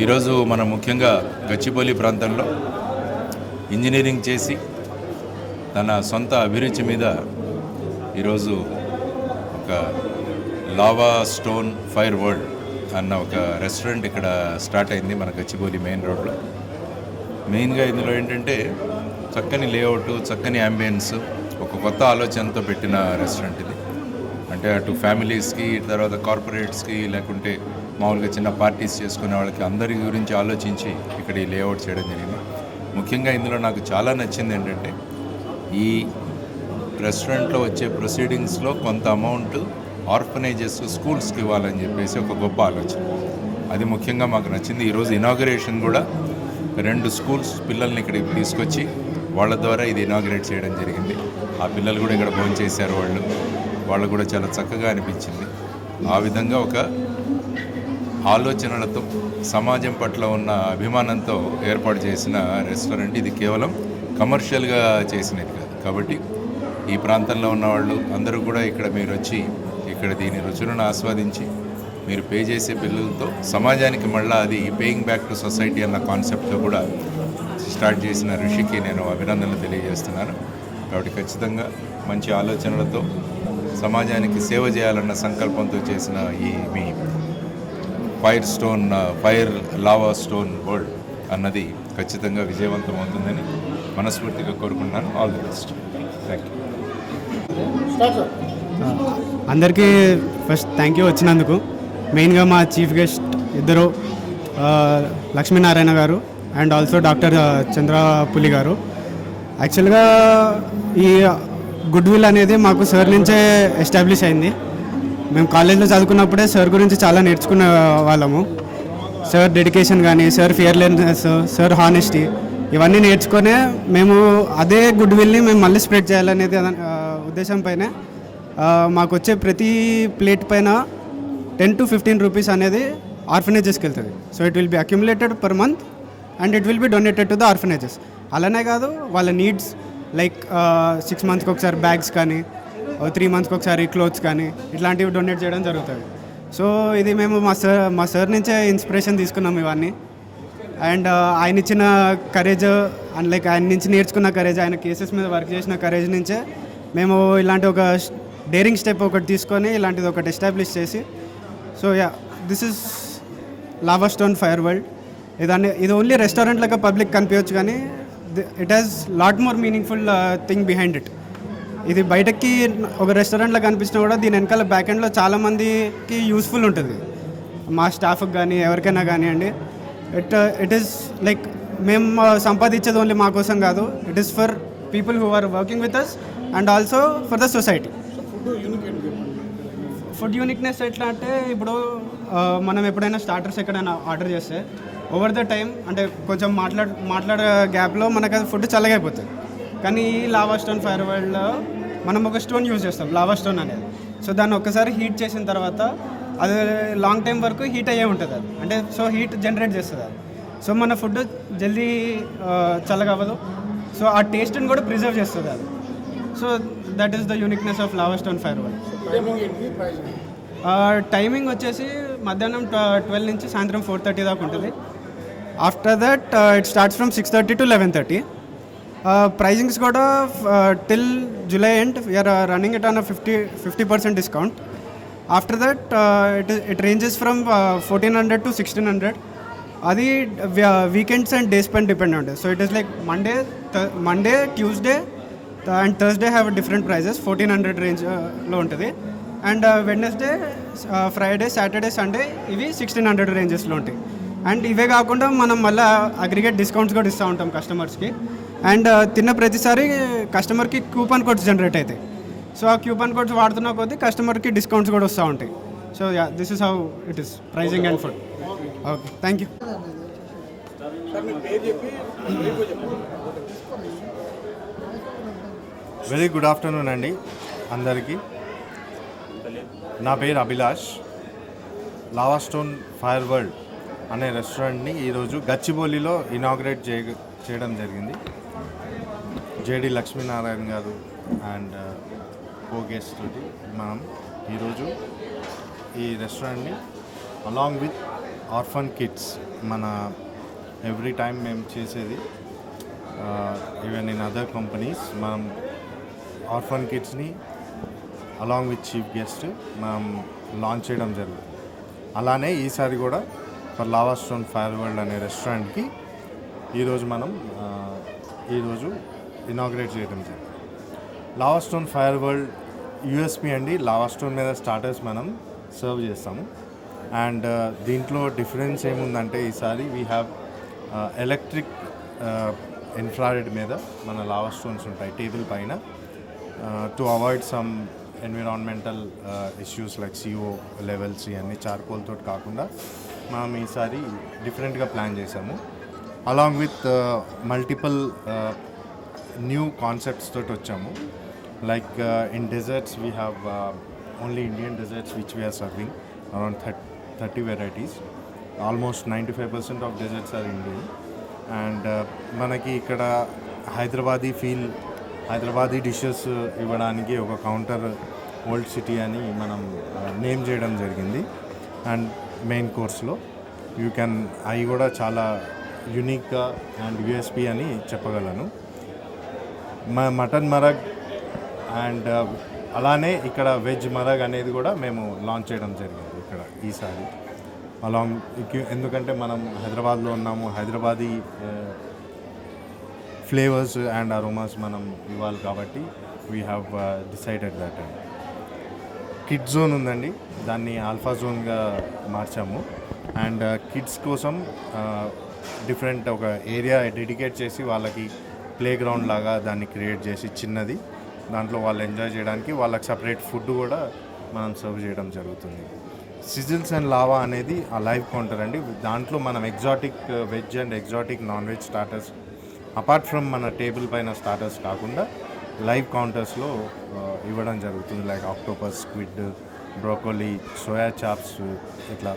ఈరోజు మనం ముఖ్యంగా గచ్చిబౌలి ప్రాంతంలో ఇంజనీరింగ్ చేసి తన సొంత అభిరుచి మీద ఈరోజు ఒక లావా స్టోన్ ఫైర్ వరల్డ్ అన్న ఒక రెస్టారెంట్ ఇక్కడ స్టార్ట్ అయింది మన గచ్చిబౌలి మెయిన్ రోడ్లో. మెయిన్గా ఇందులో ఏంటంటే చక్కని లేఅవుట్, చక్కని అంబియన్స్, ఒక కొత్త ఆలోచనతో పెట్టిన రెస్టారెంట్ ఇది. అంటే అటు ఫ్యామిలీస్కి, తర్వాత కార్పొరేట్స్కి, లేకుంటే మామూలుగా చిన్న పార్టీస్ చేసుకునే వాళ్ళకి అందరి గురించి ఆలోచించి ఇక్కడ ఈ లేఅవుట్ చేయడం జరిగింది. ముఖ్యంగా ఇందులో నాకు చాలా నచ్చింది ఏంటంటే ఈ రెస్టారెంట్లో వచ్చే ప్రొసీడింగ్స్లో కొంత అమౌంట్ ఆర్ఫనైజెస్, స్కూల్స్కి ఇవ్వాలని చెప్పేసి ఒక గొప్ప ఆలోచన. అది ముఖ్యంగా మాకు నచ్చింది. ఈరోజు ఇనాగరేషన్ కూడా 2 స్కూల్స్ పిల్లల్ని ఇక్కడికి తీసుకొచ్చి వాళ్ళ ద్వారా ఇది ఇనాగరేట్ చేయడం జరిగింది. ఆ పిల్లలు కూడా ఇక్కడ భోజనం చేశారు. వాళ్ళు కూడా చాలా చక్కగా అనిపించింది. ఆ విధంగా ఒక ఆలోచనలతో, సమాజం పట్ల ఉన్న అభిమానంతో ఏర్పాటు చేసిన రెస్టారెంట్ ఇది. కేవలం కమర్షియల్గా చేసినది కాదు. కాబట్టి ఈ ప్రాంతంలో ఉన్న వాళ్ళు అందరూ కూడా ఇక్కడ మీరు వచ్చి ఇక్కడ దీని రుచులను ఆస్వాదించి మీరు పే చేసే బిల్లులతో సమాజానికి మళ్ళీ అది పేయింగ్ బ్యాక్ టు సొసైటీ అన్న కాన్సెప్ట్తో కూడా స్టార్ట్ చేసిన ఋషికి నేను అభినందనలు తెలియజేస్తున్నాను. కాబట్టి ఖచ్చితంగా మంచి ఆలోచనలతో సమాజానికి సేవ చేయాలన్న సంకల్పంతో చేసిన ఈ మీ ఫైర్ లావా స్టోన్ వరల్డ్ అన్నది ఖచ్చితంగా విజయవంతం అవుతుందని మనస్ఫూర్తిగా కోరుకుంటున్నాను. All the best. Thank you. అందరికీ ఫస్ట్ థ్యాంక్ యూ వచ్చినందుకు. మెయిన్గా మా చీఫ్ గెస్ట్ ఇద్దరు లక్ష్మీనారాయణ గారు అండ్ ఆల్సో డాక్టర్ చంద్రపులి గారు. యాక్చువల్గా ఈ గుడ్ విల్ అనేది మాకు సార్ నుంచే ఎస్టాబ్లిష్ అయింది. మేము కాలేజ్లో చదువుకున్నప్పుడే సార్ గురించి చాలా నేర్చుకునే వాళ్ళము. సార్ డెడికేషన్ కానీ, సార్ ఫియర్లెస్నెస్, సార్ హానెస్టీ, ఇవన్నీ నేర్చుకునే మేము అదే గుడ్ విల్ని మేము మళ్ళీ స్ప్రెడ్ చేయాలనేది ఉద్దేశంపైనే మాకు వచ్చే ప్రతి ప్లేట్ పైన 10 to 15 రూపీస్ అనేది ఆర్ఫనేజెస్కి వెళ్తుంది. So it will be accumulated per month and it will be donated to the orphanages. అలానే కాదు, వాళ్ళ నీడ్స్ లైక్ 6 monthsకి ఒకసారి బ్యాగ్స్ కానీ, 3 monthsకి ఒకసారి క్లోత్స్ కానీ, ఇట్లాంటివి డొనేట్ చేయడం జరుగుతుంది. సో ఇది మేము మా సార్ నుంచే ఇన్స్పిరేషన్ తీసుకున్నాం ఇవన్నీ. అండ్ ఆయన ఇచ్చిన కరేజ్ అండ్ లైక్ ఆయన నుంచి నేర్చుకున్న కరేజ్, ఆయన కేసెస్ మీద వర్క్ చేసిన కరేజ్ నుంచే మేము ఇలాంటి ఒక డేరింగ్ స్టెప్ ఒకటి తీసుకొని ఇలాంటిది ఒకటి ఎస్టాబ్లిష్ చేసి, so this is lava stone fire world. ఇది ఓన్లీ రెస్టారెంట్ లాగా పబ్లిక్ కనిపించవచ్చు, కానీ it has lot more meaningful thing behind it. ఇది బయటకి ఒక రెస్టారెంట్లో కనిపించినా కూడా దీని వెనకాల బ్యాక్ ఎండ్లో చాలామందికి యూస్ఫుల్ ఉంటుంది. మా స్టాఫ్కి కానీ ఎవరికైనా కానివ్వండి. ఇట్ ఈస్ లైక్ మేము సంపాదించేది ఓన్లీ మా కోసం కాదు, it is for people who are working with us and also for the society. Food uniqueness ఎట్లా అంటే, ఇప్పుడు మనం ఎప్పుడైనా స్టార్టర్స్ ఎక్కడైనా ఆర్డర్ చేస్తే ఓవర్ ద టైం అంటే కొంచెం మాట్లాడే గ్యాప్లో మనకు అది ఫుడ్ చల్లగా అయిపోతుంది. కానీ ఈ లావా స్టోన్ ఫైర్ వరల్డ్లో మనం ఒక స్టోన్ యూజ్ చేస్తాం, లావా స్టోన్ అనేది. సో దాన్ని ఒక్కసారి హీట్ చేసిన తర్వాత అది లాంగ్ టైం వరకు హీట్ అయ్యే ఉంటుంది అది. అంటే సో హీట్ జనరేట్ చేస్తుంది అది. సో మన ఫుడ్ జల్దీ చల్లగా అవ్వదు. సో ఆ టేస్ట్ని కూడా ప్రిజర్వ్ చేస్తుంది అది. So that is the uniqueness of lava stone fire world. Timing వచ్చేసి మధ్యాహ్నం 12 నుంచి సాయంత్రం 4:30 దాకా ఉంటుంది. After that it starts from 6:30 to 11:30. Pricings కూడా till July end we're running it on 50% discount. After that it ranges from 1400 to 1600. అది weekends and days పైన depend ఉంటుంది. So it is like Monday, Tuesday and Thursday have different prices. 1400 రేంజ్లో ఉంటుంది. And Wednesday, Friday, Saturday, Sunday ఇవి 1600 రేంజెస్లో ఉంటాయి. And ఇవే కాకుండా మనం మళ్ళీ అగ్రిగేట్ డిస్కౌంట్స్ కూడా ఇస్తూ ఉంటాం కస్టమర్స్కి. అండ్ తిన్న ప్రతిసారి కస్టమర్కి కూపన్ కోడ్స్ జనరేట్ అవుతాయి. సో ఆ కూపన్ కోడ్స్ వాడుతున్న కొద్దీ కస్టమర్కి డిస్కౌంట్స్ కూడా వస్తూ ఉంటాయి. So this is how it is pricing and food. Okay, thank you. Very good afternoon అండి అందరికీ. నా పేరు Abhilash. Lava stone fire world అనే రెస్టారెంట్ని ఈరోజు గచ్చిబౌలిలో ఇనాగ్రేట్ చేయడం జరిగింది. జేడి లక్ష్మీనారాయణ గారు అండ్ గెస్ట్ తోటి మనం ఈరోజు ఈ రెస్టారెంట్ని అలాంగ్ విత్ ఆర్ఫన్ కిడ్స్ మన ఎవ్రీ టైం మేము చేసేది ఈవెన్ ఇన్ అదర్ కంపెనీస్ మనం ఆర్ఫన్ కిడ్స్ని అలాంగ్ విత్ చీఫ్ గెస్ట్ మనం లాంచ్ చేయడం జరుగుతుంది. అలానే ఈసారి కూడా for lava stone fire world అనే రెస్టారెంట్కి ఈరోజు మనం ఈరోజు ఇనాగ్రేట్ చేయడం జరిగింది. Lava stone fire world USP అండి. లావా స్టోన్ మీద స్టార్టర్స్ మనం సర్వ్ చేస్తాము. అండ్ దీంట్లో డిఫరెన్స్ ఏముందంటే ఈసారి వీ హ్యావ్ ఎలక్ట్రిక్ ఇన్ఫ్రారెడ్ మీద మన లావా స్టోన్స్ ఉంటాయి టేబుల్ పైన to avoid some environmental issues like CO levels ఇవన్నీ చార్కోల్ తోటి కాకుండా మనం ఈసారి డిఫరెంట్గా ప్లాన్ చేసాము. Along with multiple new concepts తోటి వచ్చాము. Like in desserts we have only Indian desserts which we are serving around 30 varieties. Almost 95% of desserts are Indian. And మనకి ఇక్కడ హైదరాబాదీ డిషెస్ ఇవ్వడానికి ఒక కౌంటర్ ఓల్డ్ సిటీ అని మనం నేమ్ చేయడం జరిగింది. అండ్ మెయిన్ కోర్స్లో అవి కూడా చాలా యునిక్గా అండ్ USP అని చెప్పగలను. మటన్ మరగ్ అండ్ అలానే ఇక్కడ వెజ్ మరగ్ అనేది కూడా మేము లాంచ్ చేయడం జరిగింది ఇక్కడ ఈసారి ఎందుకంటే మనం హైదరాబాద్లో ఉన్నాము. హైదరాబాదీ ఫ్లేవర్స్ అండ్ అరోమాస్ మనం ఇవ్వాలి కాబట్టి we have decided that. Kid zone ఉందండి, దాన్ని ఆల్ఫా జోన్గా మార్చాము. అండ్ కిడ్స్ కోసం డిఫరెంట్ ఒక ఏరియా డెడికేట్ చేసి వాళ్ళకి ప్లే గ్రౌండ్ లాగా దాన్ని క్రియేట్ చేసి చిన్నది దాంట్లో వాళ్ళు ఎంజాయ్ చేయడానికి వాళ్ళకి సపరేట్ ఫుడ్ కూడా మనం సర్వ్ చేయడం జరుగుతుంది. సిజిల్స్ అండ్ లావా అనేది ఆ లైవ్ కౌంటర్ అండి. దాంట్లో మనం exotic veg and exotic non veg starters apart from మన టేబుల్ పైన స్టార్టర్స్ కాకుండా లైవ్ కౌంటర్స్లో ఇవ్వడం జరుగుతుంది. Like octopus, squid, broccoli, soya chops, ఇట్లా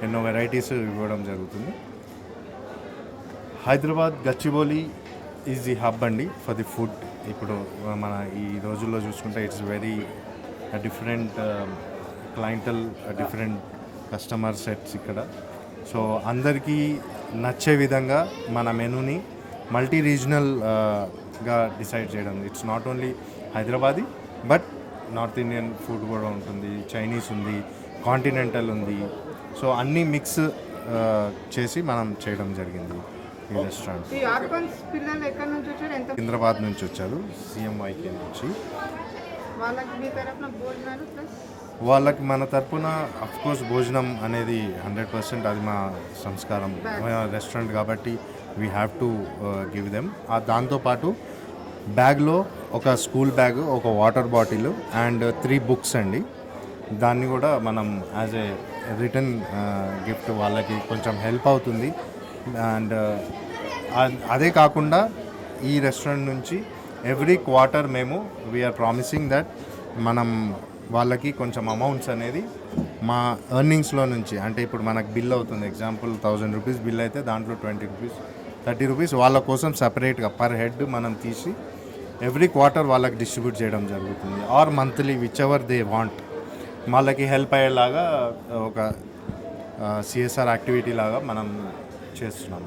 ఎన్నో వెరైటీస్ ఇవ్వడం జరుగుతుంది. Hyderabad Gachibowli is the hub అండి ఫర్ ది ఫుడ్. ఇప్పుడు మన ఈ రోజుల్లో చూసుకుంటే it's very different clientele, different customer sets ఇక్కడ. సో అందరికీ నచ్చే విధంగా మన మెనూని మల్టీ రీజనల్గా డిసైడ్ చేయడం. It's not only Hyderabadi but north Indian food కూడా ఉంటుంది, చైనీస్ ఉంది, కాంటినెంటల్ ఉంది. సో అన్నీ మిక్స్ చేసి మనం చేయడం జరిగింది ఈ రెస్టారెంట్. సికింద్రాబాద్ నుంచి వచ్చారు, CMYK నుంచి. వాళ్ళకి మన తరపున అఫ్కోర్స్ భోజనం అనేది 100% అది మా సంస్కారం, రెస్టారెంట్ కాబట్టి we have to give them. దాంతోపాటు బ్యాగ్లో ఒక స్కూల్ బ్యాగ్, ఒక వాటర్ బాటిల్ అండ్ 3 బుక్స్ అండి. దాన్ని కూడా మనం యాజ్ ఏ రిటర్న్ గిఫ్ట్ వాళ్ళకి కొంచెం హెల్ప్ అవుతుంది. అండ్ అదే కాకుండా ఈ రెస్టారెంట్ నుంచి ఎవ్రీ క్వార్టర్ మేము వీఆర్ ప్రామిసింగ్ దట్ మనం వాళ్ళకి కొంచెం అమౌంట్స్ అనేది మా ఎర్నింగ్స్లో నుంచి, అంటే ఇప్పుడు మనకు బిల్ అవుతుంది, ఎగ్జాంపుల్ 1000 రూపీస్ బిల్ అయితే దాంట్లో 20 రూపీస్ 30 రూపీస్ వాళ్ళ కోసం సపరేట్గా పర్ హెడ్ మనం తీసి ఎవ్రీ క్వార్టర్ వాళ్ళకి డిస్ట్రిబ్యూట్ చేయడం జరుగుతుంది. Or monthly which ever they want వాళ్ళకి హెల్ప్ అయ్యేలాగా ఒక CSR యాక్టివిటీ లాగా మనం చేస్తున్నాం.